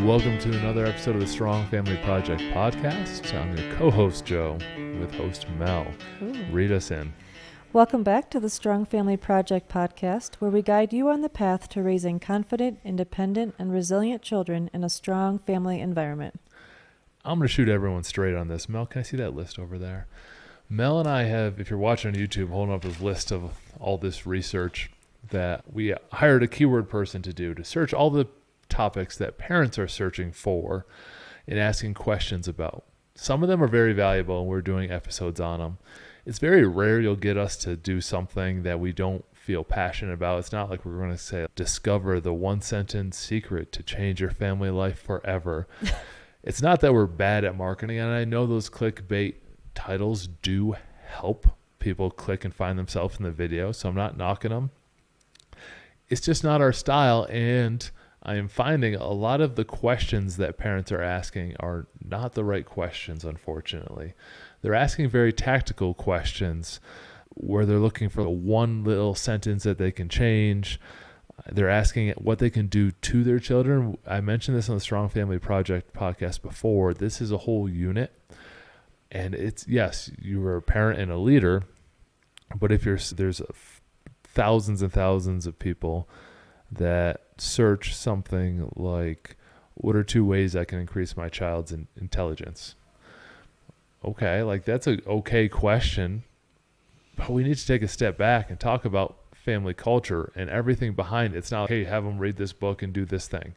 Welcome to another episode of the Strong Family Project podcast. I'm your co-host, Joe, with host Mel. Ooh. Read us in. Welcome back to the Strong Family Project podcast, where we guide you on the path to raising confident, independent, and resilient children in a strong family environment. I'm going to shoot everyone straight on this. Mel, can I see that list over there? Mel and I have, if you're watching on YouTube, holding up this list of all this research that we hired a keyword person to do, to search all the topics that parents are searching for and asking questions about. Some of them are very valuable, and we're doing episodes on them. It's very rare you'll get us to do something that we don't feel passionate about. It's not like we're going to say, discover the one sentence secret to change your family life forever. It's not that we're bad at marketing, and I know those clickbait titles do help people click and find themselves in the video, so I'm not knocking them. It's just not our style, and I am finding a lot of the questions that parents are asking are not the right questions, unfortunately. They're asking very tactical questions where they're looking for one little sentence that they can change. They're asking what they can do to their children. I mentioned this on the Strong Family Project podcast before. This is a whole unit. And it's, yes, you are a parent and a leader, but if there's thousands and thousands of people that search something like, what are 2 ways I can increase my child's intelligence? Okay, like that's an okay question, but we need to take a step back and talk about family culture and everything behind it. It's not, hey, have them read this book and do this thing.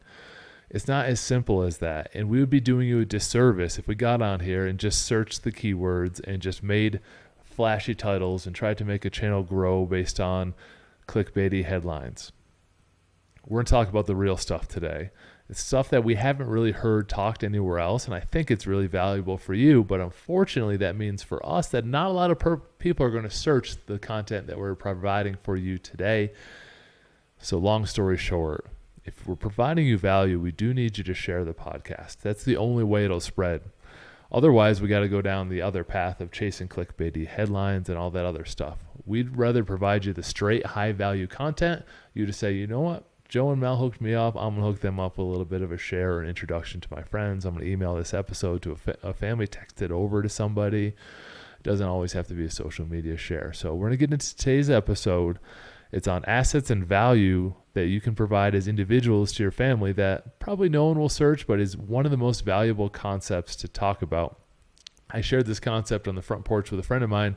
It's not as simple as that. And we would be doing you a disservice if we got on here and just searched the keywords and just made flashy titles and tried to make a channel grow based on clickbaity headlines. We're going to talk about the real stuff today. It's stuff that we haven't really heard talked anywhere else, and I think it's really valuable for you, but unfortunately that means for us that not a lot of people are going to search the content that we're providing for you today. So long story short, if we're providing you value, we do need you to share the podcast. That's the only way it'll spread. Otherwise, we got to go down the other path of chasing clickbaity headlines and all that other stuff. We'd rather provide you the straight high-value content, you to say, you know what? Joe and Mel hooked me up. I'm going to hook them up with a little bit of a share or an introduction to my friends. I'm going to email this episode to a family, text it over to somebody. It doesn't always have to be a social media share. So we're going to get into today's episode. It's on assets and value that you can provide as individuals to your family that probably no one will search, but is one of the most valuable concepts to talk about. I shared this concept on the front porch with a friend of mine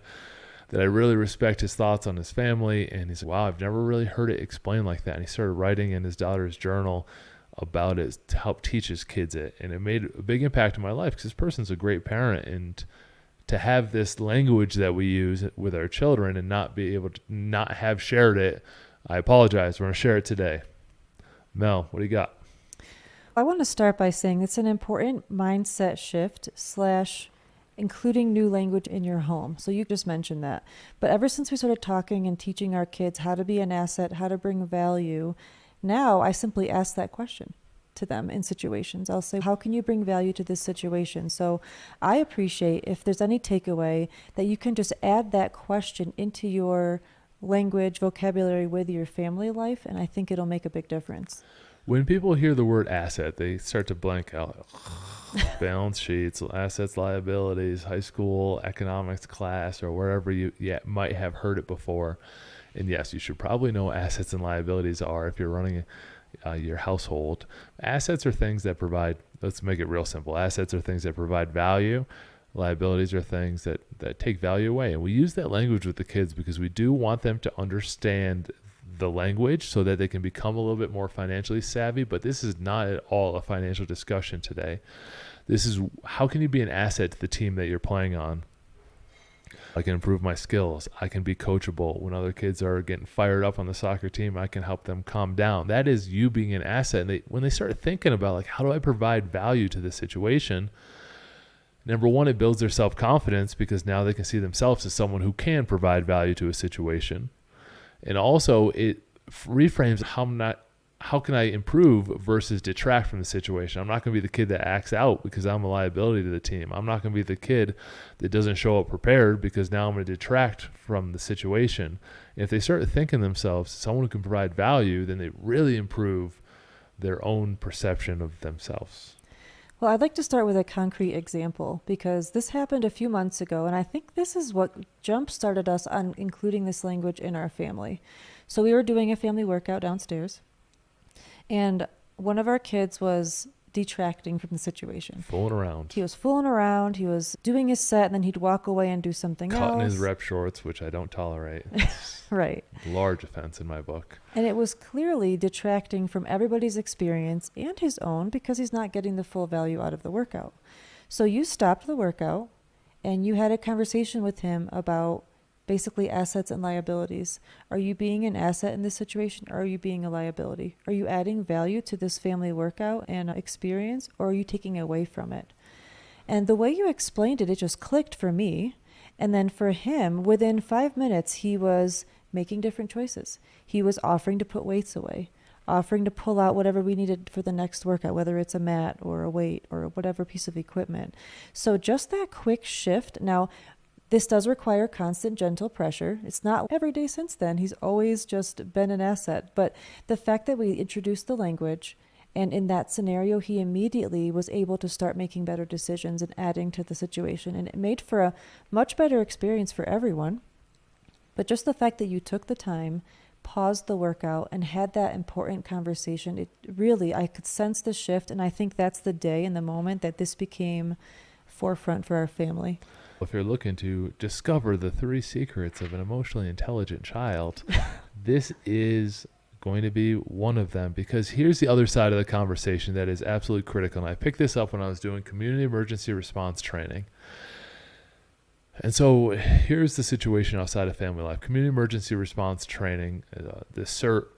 that I really respect his thoughts on his family. And he said, wow, I've never really heard it explained like that. And he started writing in his daughter's journal about it to help teach his kids it. And it made a big impact in my life because this person's a great parent. And to have this language that we use with our children and not be able to not have shared it, I apologize. We're going to share it today. Mel, what do you got? I want to start by saying it's an important mindset shift / including new language in your home. So you just mentioned that. But ever since we started talking and teaching our kids how to be an asset, how to bring value, now I simply ask that question to them in situations. I'll say, how can you bring value to this situation? So I appreciate if there's any takeaway that you can just add that question into your language, vocabulary with your family life, and I think it'll make a big difference. When people hear the word asset, they start to blank out. Balance sheets, assets, liabilities, high school economics class, or wherever you might have heard it before. And yes, you should probably know what assets and liabilities are if you're running your household. Assets are things that provide, let's make it real simple. Assets are things that provide value. Liabilities are things that take value away. And we use that language with the kids because we do want them to understand the language so that they can become a little bit more financially savvy. But this is not at all a financial discussion today. This is how can you be an asset to the team that you're playing on? I can improve my skills. I can be coachable. When other kids are getting fired up on the soccer team, I can help them calm down. That is you being an asset. And when they start thinking about, like, how do I provide value to this situation? Number one, it builds their self-confidence because now they can see themselves as someone who can provide value to a situation. And also it reframes how can I improve versus detract from the situation. I'm not going to be the kid that acts out because I'm a liability to the team. I'm not going to be the kid that doesn't show up prepared because now I'm going to detract from the situation. And if they start thinking themselves, someone who can provide value, then they really improve their own perception of themselves? Well, I'd like to start with a concrete example because this happened a few months ago, and I think this is what jump-started us on including this language in our family. So we were doing a family workout downstairs, and one of our kids was detracting from the situation. Fooling around. He was fooling around. He was doing his set, and then he'd walk away and do something else. Cutting his rep shorts, which I don't tolerate. Right. Large offense in my book. And it was clearly detracting from everybody's experience and his own because he's not getting the full value out of the workout. So you stopped the workout and you had a conversation with him about basically assets and liabilities. Are you being an asset in this situation, or are you being a liability? Are you adding value to this family workout and experience, or are you taking away from it? And the way you explained it, it just clicked for me. And then for him, within 5 minutes, he was making different choices. He was offering to put weights away, offering to pull out whatever we needed for the next workout, whether it's a mat or a weight or whatever piece of equipment. So just that quick shift. Now, this does require constant, gentle pressure. It's not every day since then. He's always just been an asset. But the fact that we introduced the language, and in that scenario, he immediately was able to start making better decisions and adding to the situation. And it made for a much better experience for everyone. But just the fact that you took the time, paused the workout, and had that important conversation, it really, I could sense the shift. And I think that's the day and the moment that this became forefront for our family. If you're looking to discover the 3 secrets of an emotionally intelligent child, this is going to be one of them, because here's the other side of the conversation that is absolutely critical. And I picked this up when I was doing community emergency response training. And so here's the situation outside of family life. Community emergency response training, the CERT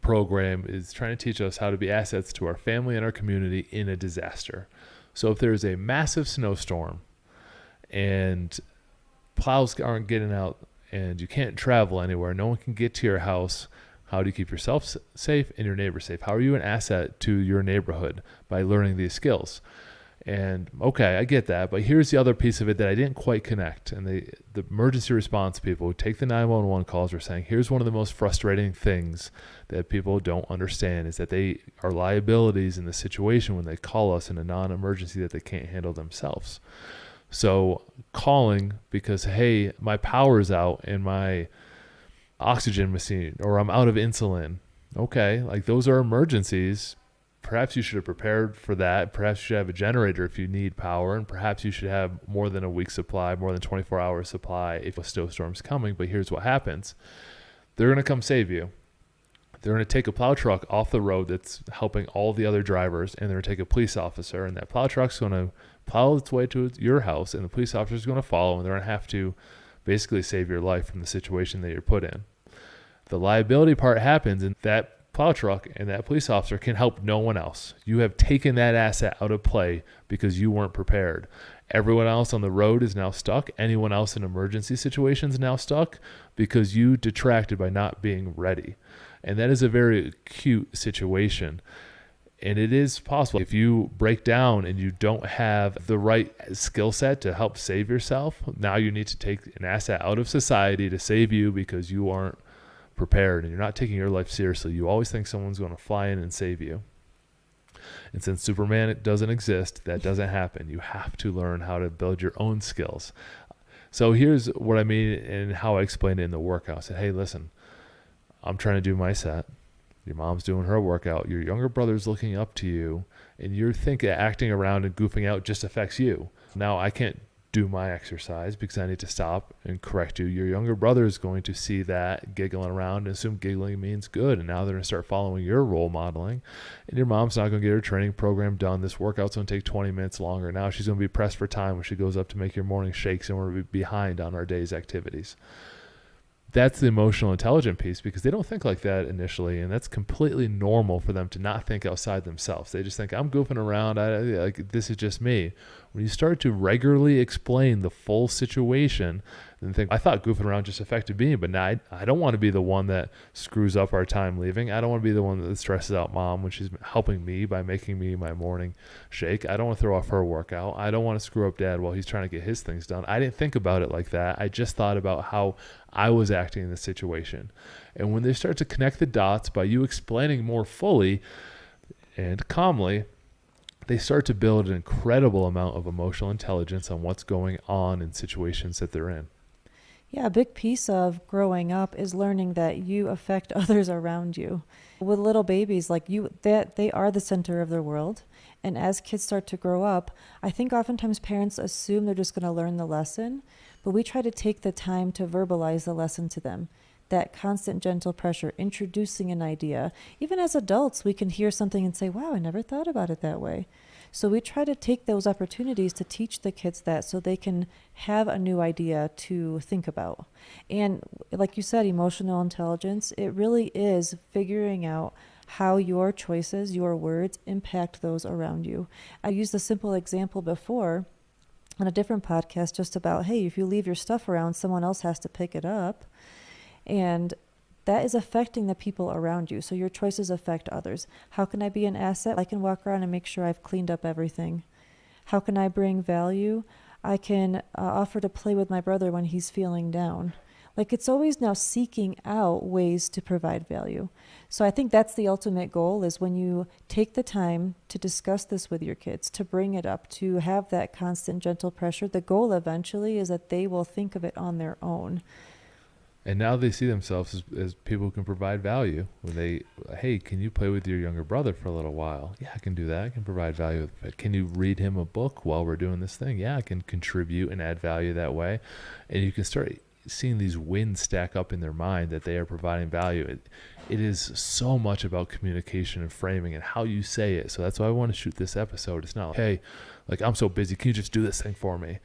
program, is trying to teach us how to be assets to our family and our community in a disaster. So if there's a massive snowstorm and plows aren't getting out and you can't travel anywhere, no one can get to your house, how do you keep yourself safe and your neighbors safe? How are you an asset to your neighborhood by learning these skills? And okay, I get that, but here's the other piece of it that I didn't quite connect. And the emergency response people who take the 911 calls were saying, here's one of the most frustrating things that people don't understand is that they are liabilities in the situation when they call us in a non-emergency that they can't handle themselves. So calling because, hey, my power's out in my oxygen machine, or I'm out of insulin. Okay, like those are emergencies. Perhaps you should have prepared for that. Perhaps you should have a generator if you need power, and perhaps you should have more than a week's supply, more than 24 hours supply if a snowstorm's coming. But here's what happens. They're going to come save you. They're going to take a plow truck off the road that's helping all the other drivers, and they're going to take a police officer, and that plow truck's going to plow its way to your house, and the police officer's going to follow, and they're going to have to basically save your life from the situation that you're put in. The liability part happens, and that plow truck and that police officer can help no one else. You have taken that asset out of play because you weren't prepared. Everyone else on the road is now stuck. Anyone else in emergency situations is now stuck because you detracted by not being ready. And that is a very acute situation. And it is possible if you break down and you don't have the right skill set to help save yourself, now you need to take an asset out of society to save you because you aren't prepared and you're not taking your life seriously. You always think someone's going to fly in and save you. And since Superman doesn't exist, that doesn't happen. You have to learn how to build your own skills. So here's what I mean and how I explained it in the workout. I said, hey, listen, I'm trying to do my set. Your mom's doing her workout. Your younger brother's looking up to you, and you're thinking acting around and goofing out just affects you. Now I can't do my exercise because I need to stop and correct you. Your younger brother is going to see that giggling around and assume giggling means good, and now they're going to start following your role modeling, and your mom's not going to get her training program done. This workout's going to take 20 minutes longer. Now she's going to be pressed for time when she goes up to make your morning shakes, and we're going to be behind on our day's activities. That's the emotional intelligent piece, because they don't think like that initially, and that's completely normal for them to not think outside themselves. They just think, I'm goofing around, like this is just me. When you start to regularly explain the full situation, then think, I thought goofing around just affected me, but now I don't want to be the one that screws up our time leaving. I don't want to be the one that stresses out mom when she's helping me by making me my morning shake. I don't want to throw off her workout. I don't want to screw up dad while he's trying to get his things done. I didn't think about it like that. I just thought about how I was acting in this situation. And when they start to connect the dots by you explaining more fully, and calmly, they start to build an incredible amount of emotional intelligence on what's going on in situations that they're in. Yeah, a big piece of growing up is learning that you affect others around you. With little babies, like that they are the center of their world. And as kids start to grow up, I think oftentimes parents assume they're just going to learn the lesson, but we try to take the time to verbalize the lesson to them. That constant gentle pressure, introducing an idea. Even as adults, we can hear something and say, wow, I never thought about it that way. So we try to take those opportunities to teach the kids that so they can have a new idea to think about. And like you said, emotional intelligence, it really is figuring out how your choices, your words impact those around you. I used a simple example before on a different podcast just about, hey, if you leave your stuff around, someone else has to pick it up. And that is affecting the people around you. So your choices affect others. How can I be an asset? I can walk around and make sure I've cleaned up everything. How can I bring value? I can offer to play with my brother when he's feeling down. Like, it's always now seeking out ways to provide value. So I think that's the ultimate goal, is when you take the time to discuss this with your kids, to bring it up, to have that constant gentle pressure. The goal eventually is that they will think of it on their own. And now they see themselves as people who can provide value. When they, hey, can you play with your younger brother for a little while? Yeah, I can do that. I can provide value. Can you read him a book while we're doing this thing? Yeah, I can contribute and add value that way. And you can start seeing these wins stack up in their mind that they are providing value. It is so much about communication and framing and how you say it. So that's why I want to shoot this episode. It's not like, hey, like, I'm so busy, can you just do this thing for me?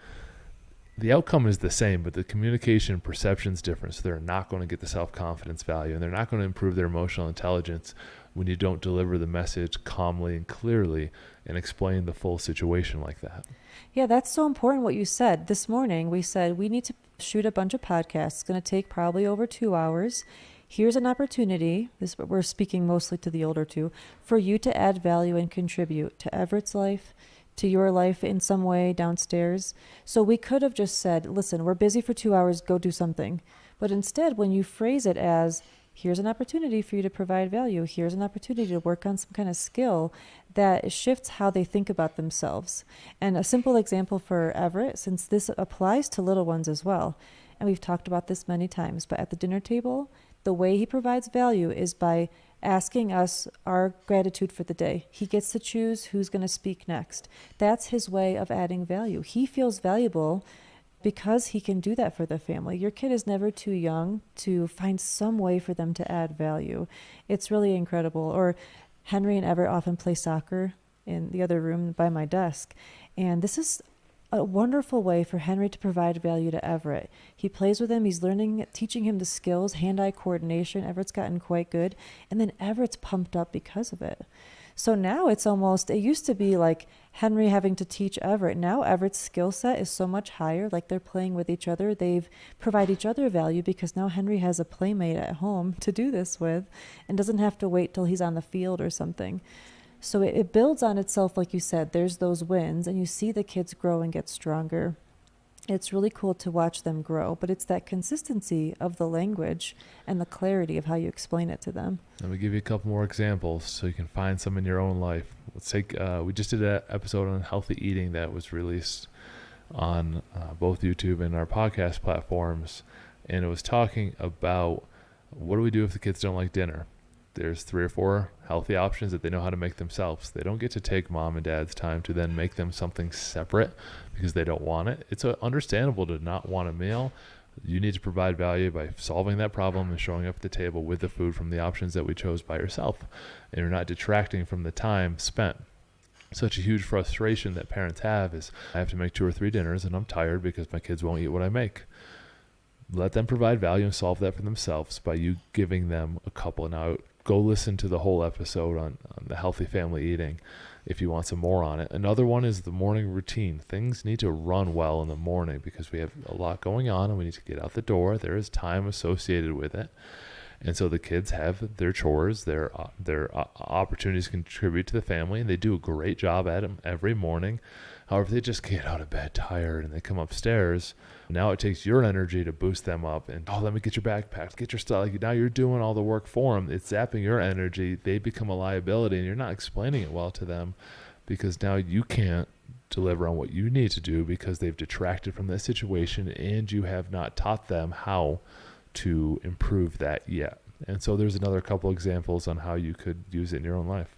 The outcome is the same, but the communication and perception is different. So they're not going to get the self-confidence value, and they're not going to improve their emotional intelligence when you don't deliver the message calmly and clearly and explain the full situation like that. Yeah, that's so important what you said. This morning, we said we need to shoot a bunch of podcasts. It's going to take probably over 2 hours. Here's an opportunity, we're speaking mostly to the older two, for you to add value and contribute to Everett's life, to your life in some way downstairs. So we could have just said, listen, we're busy for 2 hours, go do something. But instead, when you phrase it as, here's an opportunity for you to provide value, here's an opportunity to work on some kind of skill, that shifts how they think about themselves. And a simple example for Everett, since this applies to little ones as well, and we've talked about this many times, but at the dinner table, the way he provides value is by asking us our gratitude for the day. He gets to choose who's going to speak next. That's his way of adding value. He feels valuable because he can do that for the family. Your kid is never too young to find some way for them to add value. It's really incredible. Or Henry and Everett often play soccer in the other room by my desk. And this is a wonderful way for Henry to provide value to Everett. He plays with him. He's teaching him the skills, hand-eye coordination. Everett's gotten quite good. And then Everett's pumped up because of it. So now it used to be like Henry having to teach Everett. Now Everett's skill set is so much higher. Like, they're playing with each other. They've provide each other value because now Henry has a playmate at home to do this with and doesn't have to wait till he's on the field or something. So it builds on itself, like you said. There's those wins, and you see the kids grow and get stronger. It's really cool to watch them grow, but it's that consistency of the language and the clarity of how you explain it to them. Let me give you a couple more examples so you can find some in your own life. Let's take, we just did an episode on healthy eating that was released on both YouTube and our podcast platforms, and it was talking about what do we do if the kids don't like dinner? There's 3 or 4 healthy options that they know how to make themselves. They don't get to take mom and dad's time to then make them something separate because they don't want it. It's understandable to not want a meal. You need to provide value by solving that problem and showing up at the table with the food from the options that we chose by yourself. And you're not detracting from the time spent. Such a huge frustration that parents have is, I have to make 2 or 3 dinners and I'm tired because my kids won't eat what I make. Let them provide value and solve that for themselves by you giving them a couple. Now, go listen to the whole episode on the healthy family eating if you want some more on it. Another one is the morning routine. Things need to run well in the morning because we have a lot going on and we need to get out the door. There is time associated with it. And so the kids have their chores, their opportunities to contribute to the family, and they do a great job at them every morning. However, if they just get out of bed tired and they come upstairs, now it takes your energy to boost them up and, let me get your backpacks, get your stuff. Like, now you're doing all the work for them. It's zapping your energy. They become a liability, and you're not explaining it well to them because now you can't deliver on what you need to do because they've detracted from that situation and you have not taught them how to improve that yet. And so there's another couple examples on how you could use it in your own life.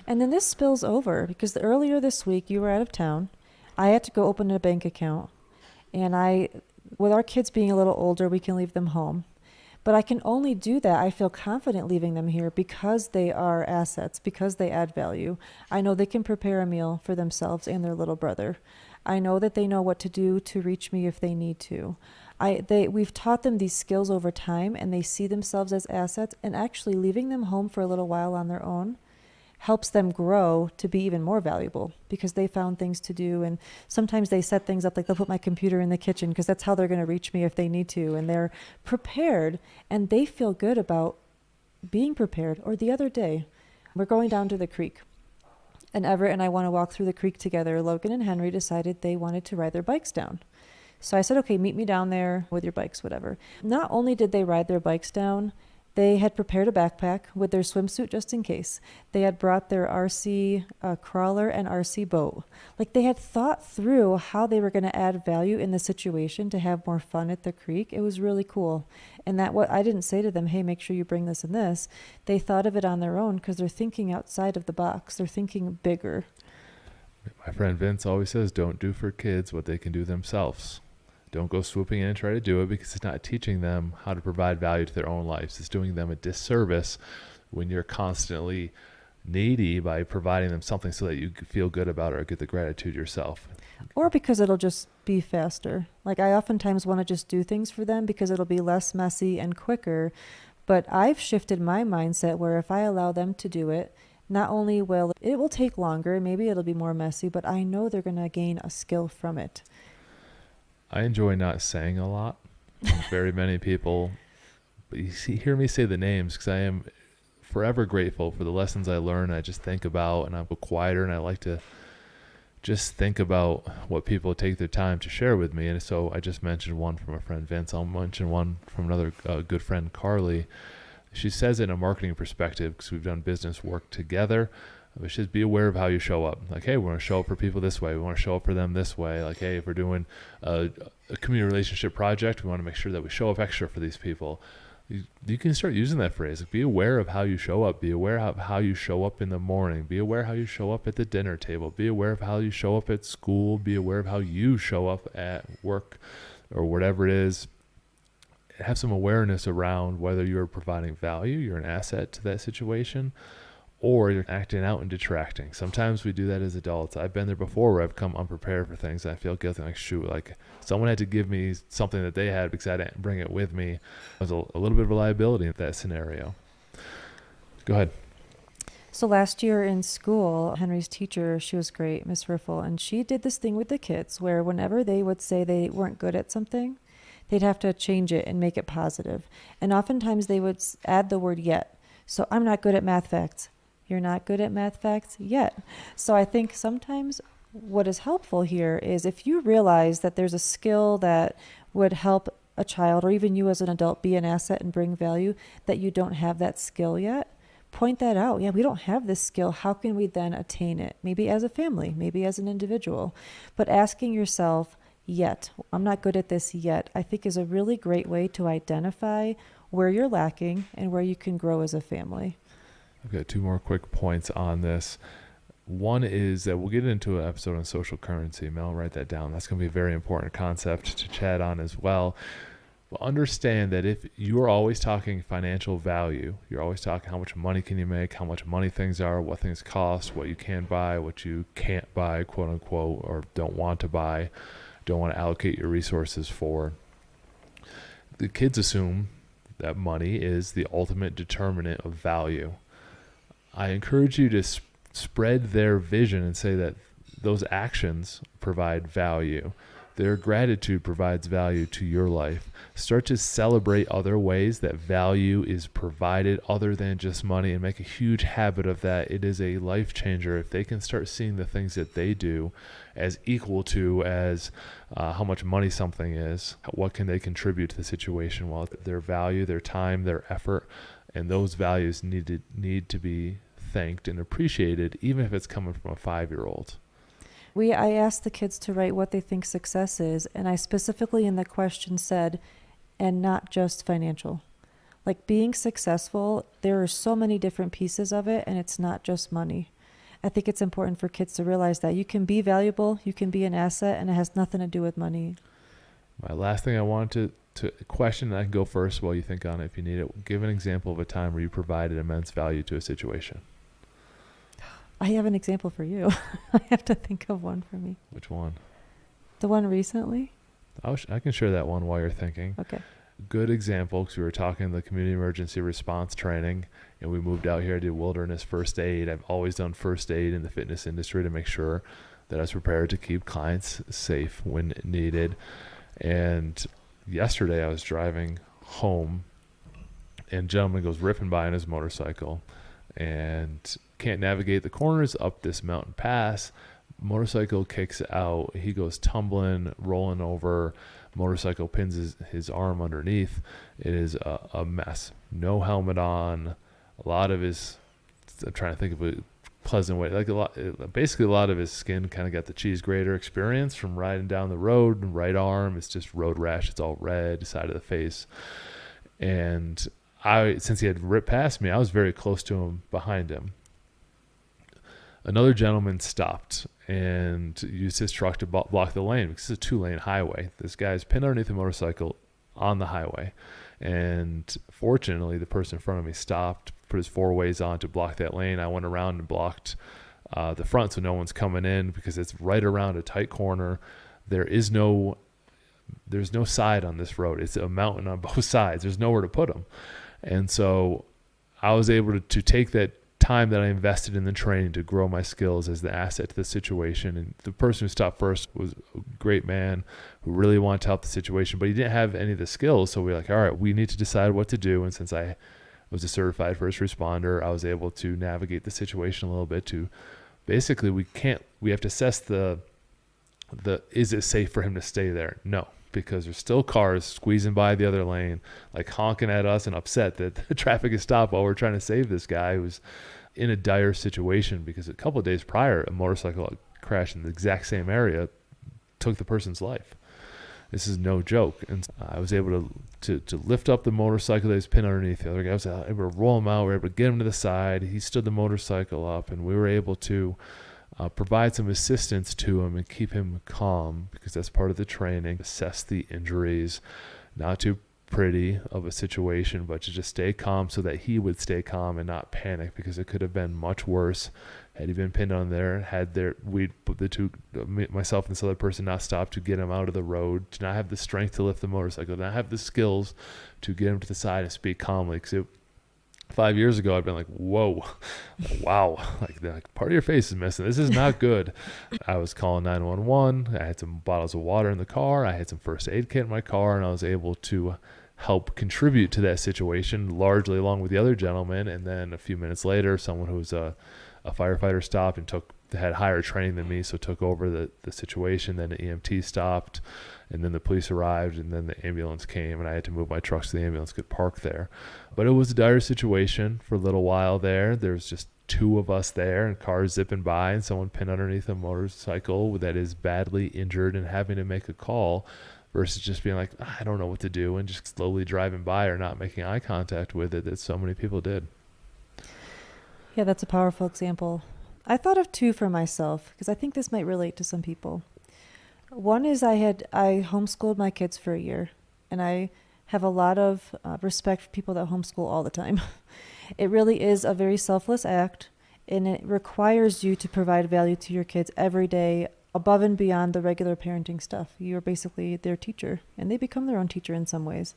And then this spills over because earlier this week you were out of town. I had to go open a bank account. And with our kids being a little older, we can leave them home. But I can only do that. I feel confident leaving them here because they are assets, because they add value. I know they can prepare a meal for themselves and their little brother. I know that they know what to do to reach me if they need to. We've taught them these skills over time, and they see themselves as assets, and actually leaving them home for a little while on their own helps them grow to be even more valuable because they found things to do. And sometimes they set things up, like they'll put my computer in the kitchen because that's how they're going to reach me if they need to. And they're prepared and they feel good about being prepared. Or the other day, we're going down to the creek and Everett and I want to walk through the creek together. Logan and Henry decided they wanted to ride their bikes down. So I said, okay, meet me down there with your bikes, whatever. Not only did they ride their bikes down, they had prepared a backpack with their swimsuit just in case. They had brought their RC crawler and RC boat. Like, they had thought through how they were going to add value in the situation to have more fun at the creek. It was really cool. And that what I didn't say to them, hey, make sure you bring this and this. They thought of it on their own because they're thinking outside of the box. They're thinking bigger. My friend Vince always says, don't do for kids what they can do themselves. Don't go swooping in and try to do it because it's not teaching them how to provide value to their own lives. It's doing them a disservice when you're constantly needy by providing them something so that you feel good about it or get the gratitude yourself. Or because it'll just be faster. Like, I oftentimes want to just do things for them because it'll be less messy and quicker. But I've shifted my mindset where if I allow them to do it, not only will it will take longer, maybe it'll be more messy, but I know they're going to gain a skill from it. I enjoy not saying a lot. Very many people, but you hear me say the names because I am forever grateful for the lessons I learn. I just think about, and I'm quieter, and I like to just think about what people take their time to share with me. And so I just mentioned one from a friend, Vince. I'll mention one from another good friend, Carly. She says it in a marketing perspective because we've done business work together. But just be aware of how you show up. Like, hey, we want to show up for people this way. We want to show up for them this way. Like, hey, if we're doing a community relationship project, we want to make sure that we show up extra for these people. You can start using that phrase. Like, be aware of how you show up. Be aware of how you show up in the morning. Be aware how you show up at the dinner table. Be aware of how you show up at school. Be aware of how you show up at work or whatever it is. Have some awareness around whether you're providing value, you're an asset to that situation, or you're acting out and detracting. Sometimes we do that as adults. I've been there before where I've come unprepared for things. And I feel guilty. Like, shoot, like someone had to give me something that they had because I didn't bring it with me. I was a little bit of a liability in that scenario. Go ahead. So last year in school, Henry's teacher, she was great, Miss Riffle, and she did this thing with the kids where whenever they would say they weren't good at something, they'd have to change it and make it positive. And oftentimes they would add the word yet. So, I'm not good at math facts. You're not good at math facts yet. So I think sometimes what is helpful here is if you realize that there's a skill that would help a child or even you as an adult be an asset and bring value, that you don't have that skill yet, point that out. Yeah, we don't have this skill. How can we then attain it? Maybe as a family, maybe as an individual. But asking yourself, yet, I'm not good at this yet, I think is a really great way to identify where you're lacking and where you can grow as a family. I've got two more quick points on this. One is that we'll get into an episode on social currency. Mel, write that down. That's going to be a very important concept to chat on as well. But understand that if you're always talking financial value, you're always talking how much money can you make, how much money things are, what things cost, what you can buy, what you can't buy, quote unquote, or don't want to buy, don't want to allocate your resources for. The kids assume that money is the ultimate determinant of value. I encourage you to spread their vision and say that those actions provide value. Their gratitude provides value to your life. Start to celebrate other ways that value is provided other than just money, and make a huge habit of that. It is a life changer if they can start seeing the things that they do as equal to as how much money something is. What can they contribute to the situation? Well, their value, their time, their effort, and those values need to be thanked and appreciated, even if it's coming from a 5-year-old. I asked the kids to write what they think success is, and I specifically in the question said, and not just financial. Like being successful, there are so many different pieces of it, and it's not just money. I think it's important for kids to realize that you can be valuable, you can be an asset, and it has nothing to do with money. My last thing I wanted to question, and I can go first while you think on it if you need it. Give an example of a time where you provided immense value to a situation. I have an example for you. I have to think of one for me. Which one? The one recently? I can share that one while you're thinking. Okay. Good example, because we were talking the community emergency response training, and we moved out here to wilderness first aid. I've always done first aid in the fitness industry to make sure that I was prepared to keep clients safe when needed. And yesterday I was driving home, and a gentleman goes ripping by on his motorcycle and can't navigate the corners up this mountain pass. Motorcycle kicks out. He goes tumbling, rolling over. Motorcycle pins his arm underneath. It is a mess. No helmet on. A lot of his, I'm trying to think of a pleasant way, basically a lot of his skin kind of got the cheese grater experience from riding down the road. Right arm, it's just road rash. It's all red, side of the face. And since he had ripped past me, I was very close to him, behind him. Another gentleman stopped and used his truck to block the lane because it's a 2-lane highway. This guy's pinned underneath a motorcycle on the highway. And fortunately, the person in front of me stopped, put his 4-ways on to block that lane. I went around and blocked the front so no one's coming in, because it's right around a tight corner. There's no side on this road. It's a mountain on both sides. There's nowhere to put them. And so I was able to take that time that I invested in the training to grow my skills as the asset to the situation. And the person who stopped first was a great man who really wanted to help the situation, but he didn't have any of the skills. So we were like, all right, we need to decide what to do. And since I was a certified first responder, I was able to navigate the situation a little bit to basically, we have to assess is it safe for him to stay there? No, because there's still cars squeezing by the other lane, like honking at us and upset that the traffic is stopped while we're trying to save this guy who's in a dire situation, because a couple of days prior, a motorcycle crash in the exact same area took the person's life. This is no joke. And I was able to lift up the motorcycle that was pinned underneath the other guy. I was able to roll him out. We were able to get him to the side. He stood the motorcycle up, and we were able to provide some assistance to him and keep him calm, because that's part of the training. Assess the injuries, not too pretty of a situation, but to just stay calm so that he would stay calm and not panic, because it could have been much worse had he been pinned on there. Myself and this other person, not stopped to get him out of the road, to not have the strength to lift the motorcycle, to not have the skills to get him to the side and speak calmly. Because 5 years ago, I'd been like, whoa, wow, like part of your face is missing. This is not good. I was calling 911. I had some bottles of water in the car. I had some first aid kit in my car, and I was able to help contribute to that situation, largely along with the other gentleman. And then a few minutes later, someone who was a firefighter stopped and had higher training than me, so took over the situation. Then the EMT stopped, and then the police arrived, and then the ambulance came, and I had to move my truck so the ambulance could park there. But it was a dire situation for a little while there. There was just 2 of us there, and cars zipping by, and someone pinned underneath a motorcycle that is badly injured and having to make a call, versus just being like, I don't know what to do, and just slowly driving by or not making eye contact with it, that so many people did. Yeah, that's a powerful example. I thought of 2 for myself, because I think this might relate to some people. One is I homeschooled my kids for a year, and I have a lot of respect for people that homeschool all the time. It really is a very selfless act, and it requires you to provide value to your kids every day above and beyond the regular parenting stuff. You're basically their teacher, and they become their own teacher in some ways.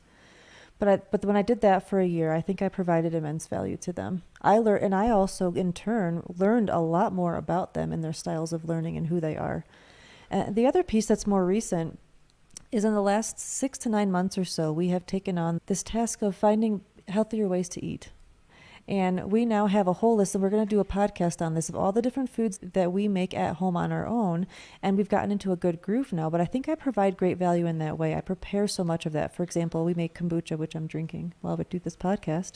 But when I did that for a year, I think I provided immense value to them. I also in turn learned a lot more about them and their styles of learning and who they are. The other piece that's more recent is in the last 6 to 9 months or so, we have taken on this task of finding healthier ways to eat. And we now have a whole list, and we're going to do a podcast on this, of all the different foods that we make at home on our own. And we've gotten into a good groove now, but I think I provide great value in that way. I prepare so much of that. For example, we make kombucha, which I'm drinking while we do this podcast,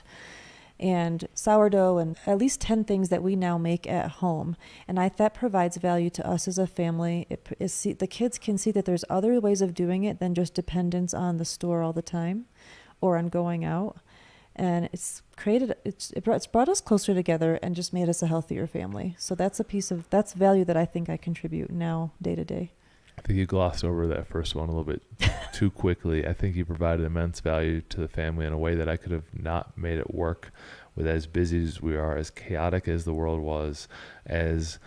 and sourdough, and at least 10 things that we now make at home. And that provides value to us as a family. The kids can see that there's other ways of doing it than just dependence on the store all the time or on going out. And it's brought us closer together and just made us a healthier family. So that's that's value that I think I contribute now day to day. I think you glossed over that first one a little bit too quickly. I think you provided immense value to the family in a way that I could have not made it work with as busy as we are, as chaotic as the world was, as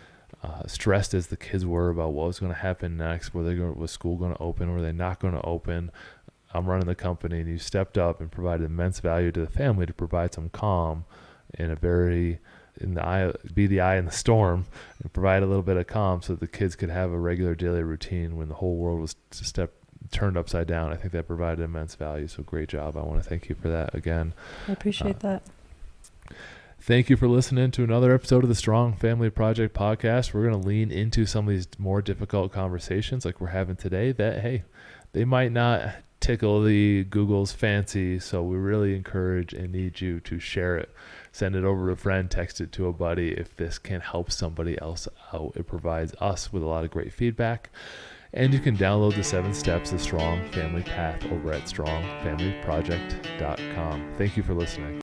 stressed as the kids were about what was going to happen next. Was school going to open? Were they not going to open? I'm running the company, and you stepped up and provided immense value to the family to provide some calm in be the eye in the storm, and provide a little bit of calm so that the kids could have a regular daily routine when the whole world was turned upside down. I think that provided immense value. So great job. I want to thank you for that again. I appreciate that. Thank you for listening to another episode of the Strong Family Project podcast. We're going to lean into some of these more difficult conversations like we're having today that, hey, they might not tickle the Google's fancy, so we really encourage and need you to share it. Send it over to a friend, text it to a buddy if this can help somebody else out. It provides us with a lot of great feedback. And you can download the 7 steps of Strong Family Path over at strongfamilyproject.com. Thank you for listening.